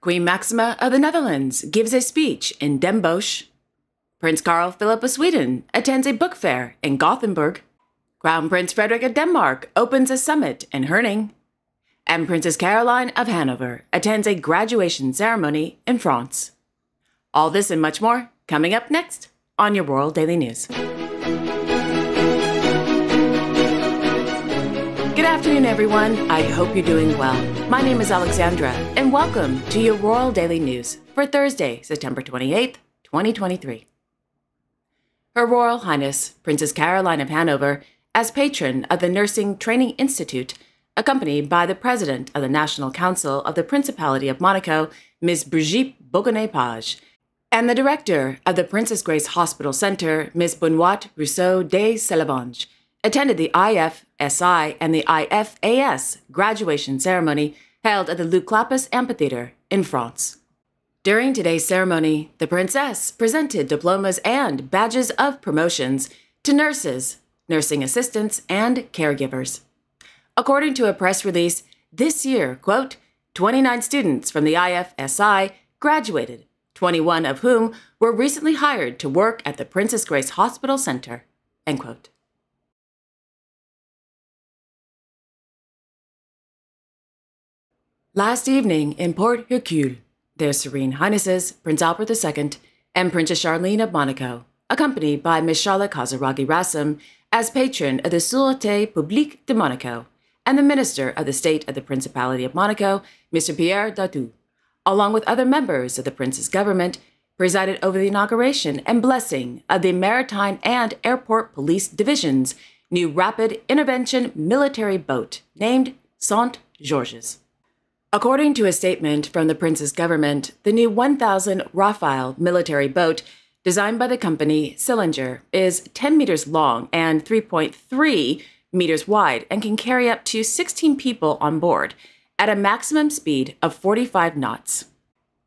Queen Maxima of the Netherlands gives a speech in Den Bosch. Prince Carl Philip of Sweden attends a book fair in Gothenburg. Crown Prince Frederik of Denmark opens a summit in Herning. And Princess Caroline of Hanover attends a graduation ceremony in France. All this and much more coming up next on your Royal Daily News. Good afternoon, everyone. I hope you're doing well. My name is Alexandra, and welcome to your Royal Daily News for Thursday, September 28th, 2023. Her Royal Highness, Princess Caroline of Hanover, as patron of the Nursing Training Institute, accompanied by the President of the National Council of the Principality of Monaco, Ms. Brigitte Bogonnet-Page, and the Director of the Princess Grace Hospital Center, Ms. Benoît Rousseau de Celebange, attended the IFSI and the IFAS graduation ceremony held at the Luxembourg Amphitheatre in France. During today's ceremony, the Princess presented diplomas and badges of promotions to nurses, nursing assistants, and caregivers. According to a press release, this year, quote, 29 students from the IFSI graduated, 21 of whom were recently hired to work at the Princess Grace Hospital Center, end quote. Last evening in Port Hercule, their Serene Highnesses Prince Albert II and Princess Charlene of Monaco, accompanied by Miss Charlotte Casaraghi-Rassam as patron of the Sûreté Publique de Monaco, and the Minister of the State of the Principality of Monaco, Mr. Pierre Dautou, along with other members of the Prince's government, presided over the inauguration and blessing of the Maritime and Airport Police Division's new rapid intervention military boat named Saint Georges. According to a statement from the Prince's government, the new 1,000 Rafale military boat, designed by the company Sillinger, is 10 meters long and 3.3 meters wide and can carry up to 16 people on board at a maximum speed of 45 knots.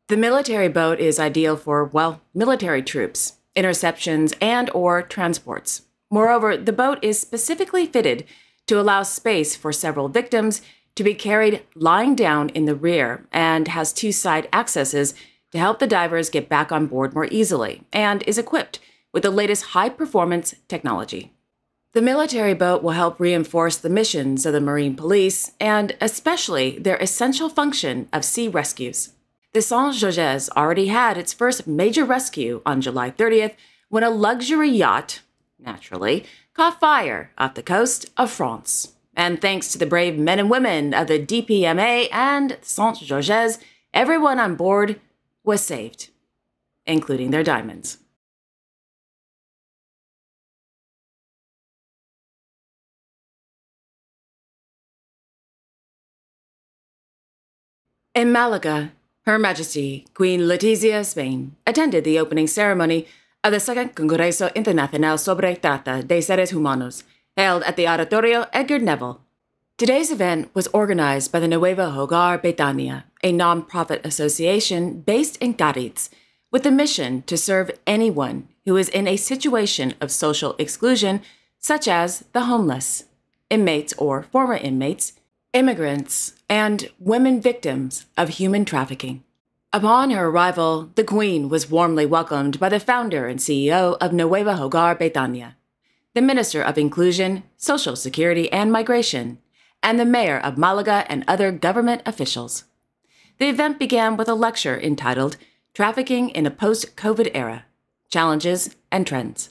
The military boat is ideal for, military troops, interceptions, and/or transports. Moreover, the boat is specifically fitted to allow space for several victims to be carried lying down in the rear and has two side accesses to help the divers get back on board more easily, and is equipped with the latest high-performance technology. The military boat will help reinforce the missions of the Marine Police and especially their essential function of sea rescues. The Saint Georges already had its first major rescue on July 30th when a luxury yacht, naturally, caught fire off the coast of France. And thanks to the brave men and women of the DPMA and Saint Georges, everyone on board was saved, including their diamonds. In Malaga, Her Majesty Queen Letizia of Spain attended the opening ceremony of the Second Congreso Internacional sobre Trata de Seres Humanos, held at the Auditorio Edgar Neville. Today's event was organized by the Nuevo Hogar Betania, a non-profit association based in Cádiz, with the mission to serve anyone who is in a situation of social exclusion, such as the homeless, inmates or former inmates, immigrants, and women victims of human trafficking. Upon her arrival, the Queen was warmly welcomed by the founder and CEO of Nuevo Hogar Betania, the Minister of Inclusion, Social Security, and Migration, and the Mayor of Malaga and other government officials. The event began with a lecture entitled Trafficking in a Post-COVID Era, Challenges and Trends.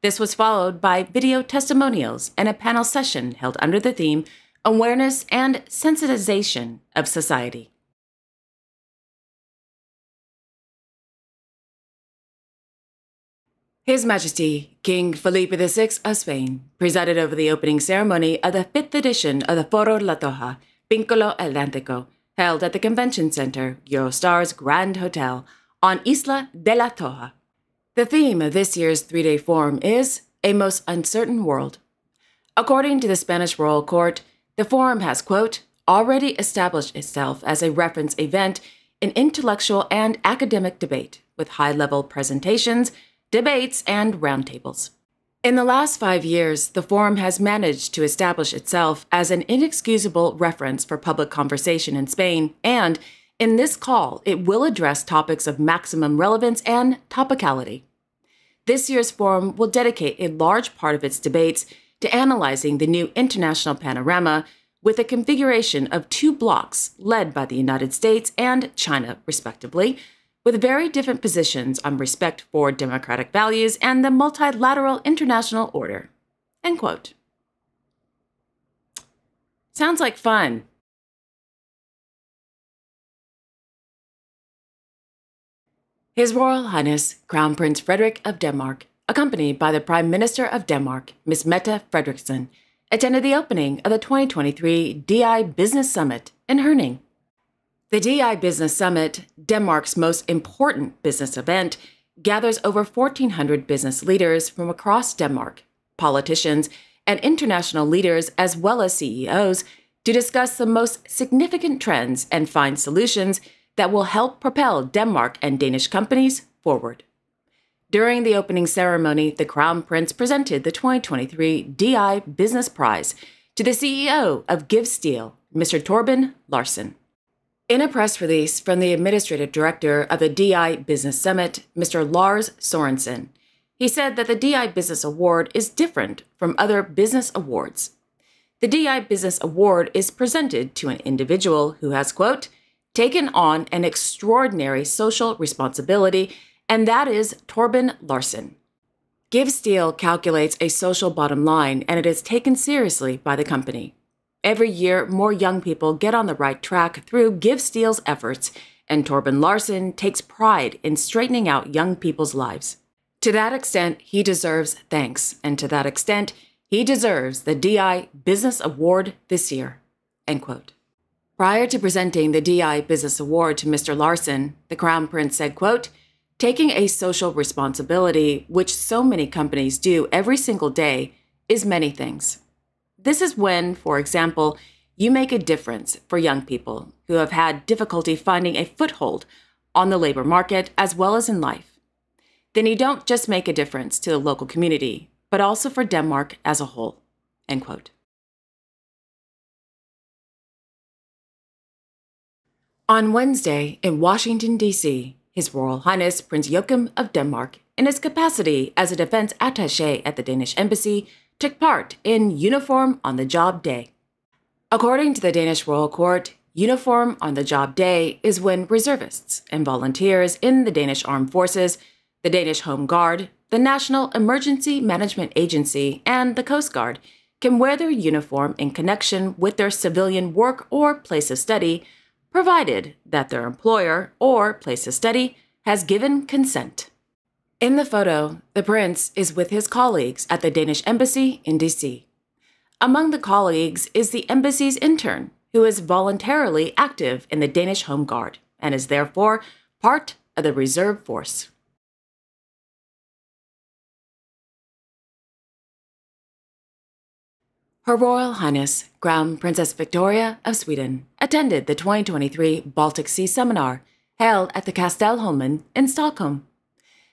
This was followed by video testimonials and a panel session held under the theme Awareness and Sensitization of Society. His Majesty King Felipe VI of Spain presided over the opening ceremony of the 5th edition of the Foro La Toja, Piccolo Atlántico, held at the Convention Center, Eurostar's Grand Hotel, on Isla de la Toja. The theme of this year's three-day forum is A Most Uncertain World. According to the Spanish Royal Court, the forum has, quote, already established itself as a reference event in intellectual and academic debate, with high-level presentations, debates, and roundtables. In the last 5 years, the Forum has managed to establish itself as an inexcusable reference for public conversation in Spain and In this call, it will address topics of maximum relevance and topicality. This year's forum will dedicate a large part of its debates to analyzing the new international panorama with a configuration of two blocs led by the United States and China, respectively, with very different positions on respect for democratic values and the multilateral international order. End quote. Sounds like fun. His Royal Highness Crown Prince Frederik of Denmark, accompanied by the Prime Minister of Denmark, Ms. Mette Frederiksen, attended the opening of the 2023 DI Business Summit in Herning. The DI Business Summit, Denmark's most important business event, gathers over 1,400 business leaders from across Denmark, politicians, and international leaders as well as CEOs to discuss the most significant trends and find solutions that will help propel Denmark and Danish companies forward. During the opening ceremony, the Crown Prince presented the 2023 DI Business Prize to the CEO of Give Steel, Mr. Torben Larsen. In a press release from the Administrative Director of the DI Business Summit, Mr. Lars Sorensen, he said that the DI Business Award is different from other business awards. The DI Business Award is presented to an individual who has, quote, taken on an extraordinary social responsibility, and that is Torben Larsen. Give Steel calculates a social bottom line, and it is taken seriously by the company. Every year, more young people get on the right track through Give Steel's efforts, and Torben Larsen takes pride in straightening out young people's lives. To that extent, he deserves thanks, and to that extent, he deserves the DI Business Award this year. End quote. Prior to presenting the DI Business Award to Mr. Larsen, the Crown Prince said, quote, taking a social responsibility, which so many companies do every single day, is many things. This is when, for example, you make a difference for young people who have had difficulty finding a foothold on the labor market as well as in life. Then you don't just make a difference to the local community, but also for Denmark as a whole. End quote. On Wednesday, in Washington, D.C., His Royal Highness Prince Joachim of Denmark, in his capacity as a defense attaché at the Danish Embassy, took part in Uniform on the Job Day. According to the Danish Royal Court, Uniform on the Job Day is when reservists and volunteers in the Danish Armed Forces, the Danish Home Guard, the National Emergency Management Agency, and the Coast Guard can wear their uniform in connection with their civilian work or place of study, provided that their employer or place of study has given consent. In the photo, the prince is with his colleagues at the Danish Embassy in D.C. Among the colleagues is the embassy's intern, who is voluntarily active in the Danish Home Guard and is therefore part of the reserve force. Her Royal Highness Crown Princess Victoria of Sweden attended the 2023 Baltic Sea Seminar held at the Kastelholmen in Stockholm.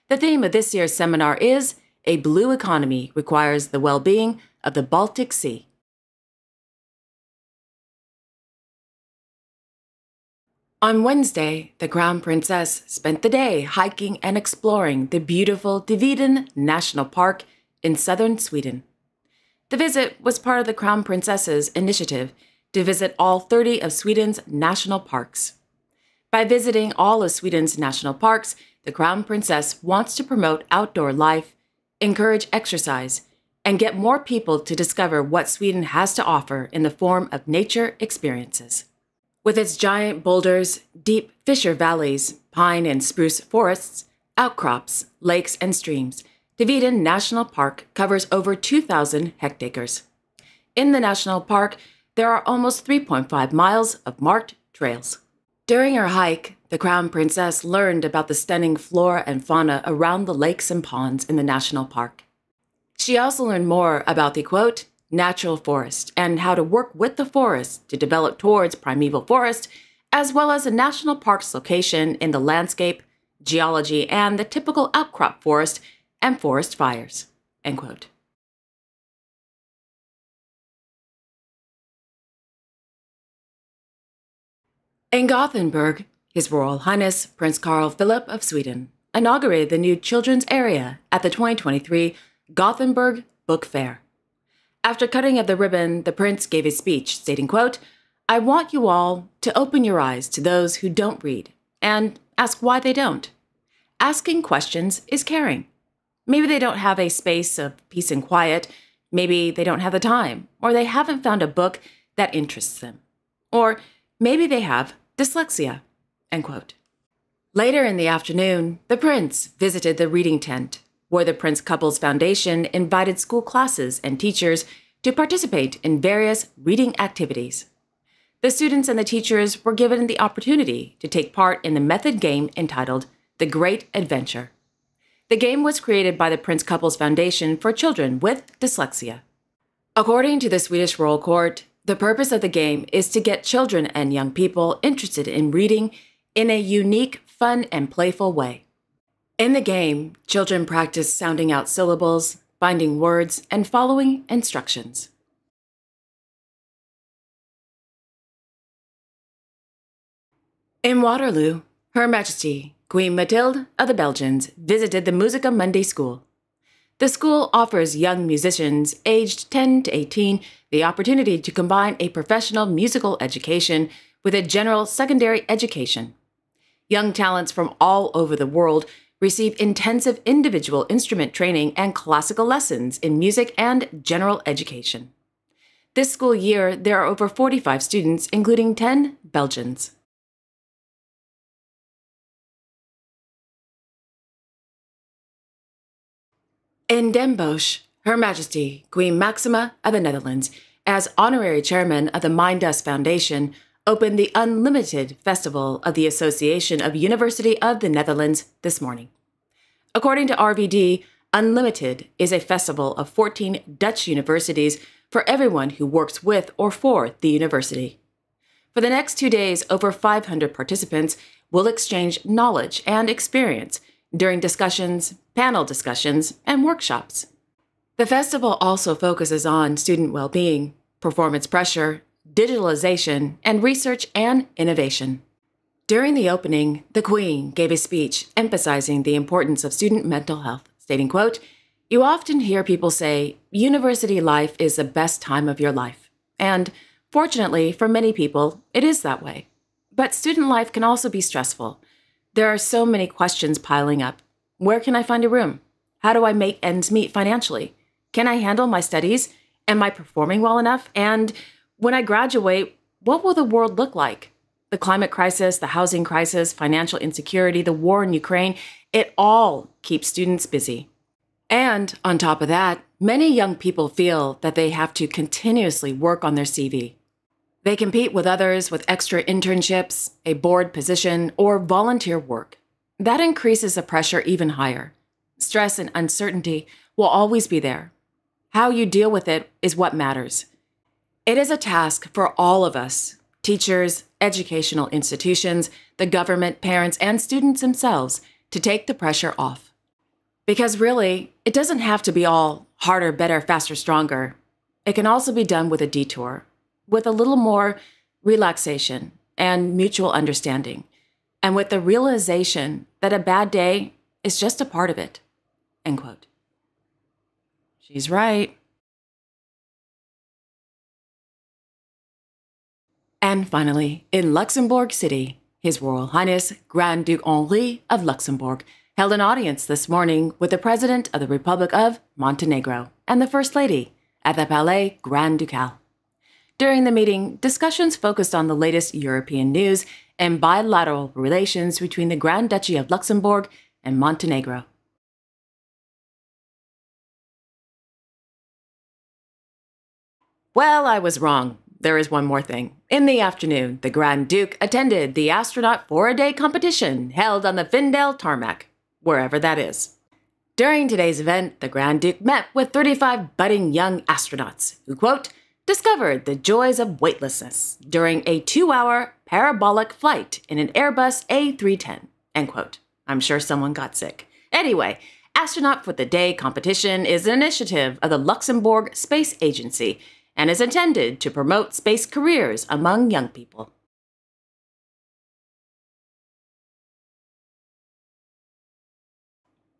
The theme of this year's seminar is A Blue Economy Requires the Well-Being of the Baltic Sea. On Wednesday, the Crown Princess spent the day hiking and exploring the beautiful Dividen National Park in southern Sweden. The visit was part of the Crown Princess's initiative to visit all 30 of Sweden's national parks. By visiting all of Sweden's national parks, the Crown Princess wants to promote outdoor life, encourage exercise, and get more people to discover what Sweden has to offer in the form of nature experiences. With its giant boulders, deep fissure valleys, pine and spruce forests, outcrops, lakes, and streams, Dividen National Park covers over 2,000 hectares. In the national park, there are almost 3.5 miles of marked trails. During her hike, the Crown Princess learned about the stunning flora and fauna around the lakes and ponds in the national park. She also learned more about the, quote, natural forest and how to work with the forest to develop towards primeval forest, as well as the national park's location in the landscape, geology, and the typical outcrop forest and forest fires, end quote. In Gothenburg, His Royal Highness Prince Carl Philip of Sweden inaugurated the new children's area at the 2023 Gothenburg Book Fair. After cutting of the ribbon, the prince gave a speech stating, quote, "I want you all to open your eyes to those who don't read and ask why they don't. Asking questions is caring. Maybe they don't have a space of peace and quiet. Maybe they don't have the time, or they haven't found a book that interests them. Or maybe they have dyslexia." End quote. Later in the afternoon, the prince visited the reading tent, where the Prince Couples Foundation invited school classes and teachers to participate in various reading activities. The students and the teachers were given the opportunity to take part in the method game entitled The Great Adventure. The game was created by the Prince Couples Foundation for children with dyslexia. According to the Swedish Royal Court, the purpose of the game is to get children and young people interested in reading in a unique, fun, and playful way. In the game, children practice sounding out syllables, finding words, and following instructions. In Waterloo, Her Majesty Queen Mathilde of the Belgians visited the Musica Mundi School. The school offers young musicians aged 10 to 18 the opportunity to combine a professional musical education with a general secondary education. Young talents from all over the world receive intensive individual instrument training and classical lessons in music and general education. This school year, there are over 45 students, including 10 Belgians. In Den Bosch, Her Majesty Queen Maxima of the Netherlands, as honorary chairman of the Minddust Foundation, opened the Unlimited Festival of the Association of University of the Netherlands this morning. According to RVD, Unlimited is a festival of 14 Dutch universities for everyone who works with or for the university. For the next 2 days, over 500 participants will exchange knowledge and experience during discussions, panel discussions, and workshops. The festival also focuses on student well-being, performance pressure, digitalization, and research and innovation. During the opening, the Queen gave a speech emphasizing the importance of student mental health, stating, quote, "You often hear people say, university life is the best time of your life. And fortunately, for many people, it is that way. But student life can also be stressful. There are so many questions piling up. Where can I find a room? How do I make ends meet financially? Can I handle my studies? Am I performing well enough? And when I graduate, what will the world look like? The climate crisis, the housing crisis, financial insecurity, the war in Ukraine, it all keeps students busy. And on top of that, many young people feel that they have to continuously work on their CV. They compete with others with extra internships, a board position, or volunteer work. That increases the pressure even higher. Stress and uncertainty will always be there. How you deal with it is what matters. It is a task for all of us, teachers, educational institutions, the government, parents, and students themselves, to take the pressure off. Because really, it doesn't have to be all harder, better, faster, stronger. It can also be done with a detour, with a little more relaxation and mutual understanding, and with the realization that a bad day is just a part of it." End quote. She's right. And finally, in Luxembourg City, His Royal Highness Grand Duke Henri of Luxembourg held an audience this morning with the President of the Republic of Montenegro and the First Lady at the Palais Grand Ducal. During the meeting, discussions focused on the latest European news and bilateral relations between the Grand Duchy of Luxembourg and Montenegro. Well, I was wrong. There is one more thing. In the afternoon, the Grand Duke attended the astronaut 4-a-day competition held on the Findale tarmac, wherever that is. During today's event, the Grand Duke met with 35 budding young astronauts who, quote, discovered the joys of weightlessness during a 2-hour parabolic flight in an Airbus A310, end quote. I'm sure someone got sick. Anyway, Astronaut for the Day competition is an initiative of the Luxembourg Space Agency and is intended to promote space careers among young people.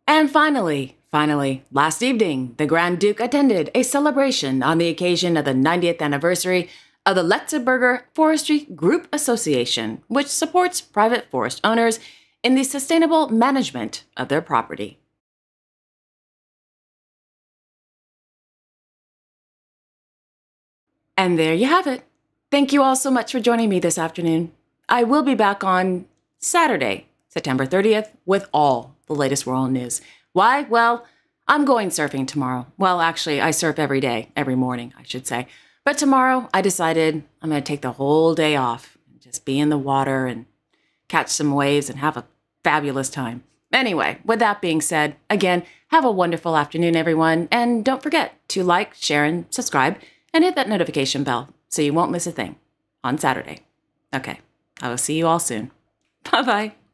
And finally, last evening, the Grand Duke attended a celebration on the occasion of the 90th anniversary of the Luxembourg Forestry Group Association, which supports private forest owners in the sustainable management of their property. And there you have it. Thank you all so much for joining me this afternoon. I will be back on Saturday, September 30th, with all the latest world news. Why? Well, I'm going surfing tomorrow. Well, actually, I surf every day, every morning, I should say. But tomorrow, I decided I'm going to take the whole day off, just be in the water and catch some waves and have a fabulous time. Anyway, with that being said, again, have a wonderful afternoon, everyone. And don't forget to like, share, and subscribe, and hit that notification bell so you won't miss a thing on Saturday. Okay, I will see you all soon. Bye-bye.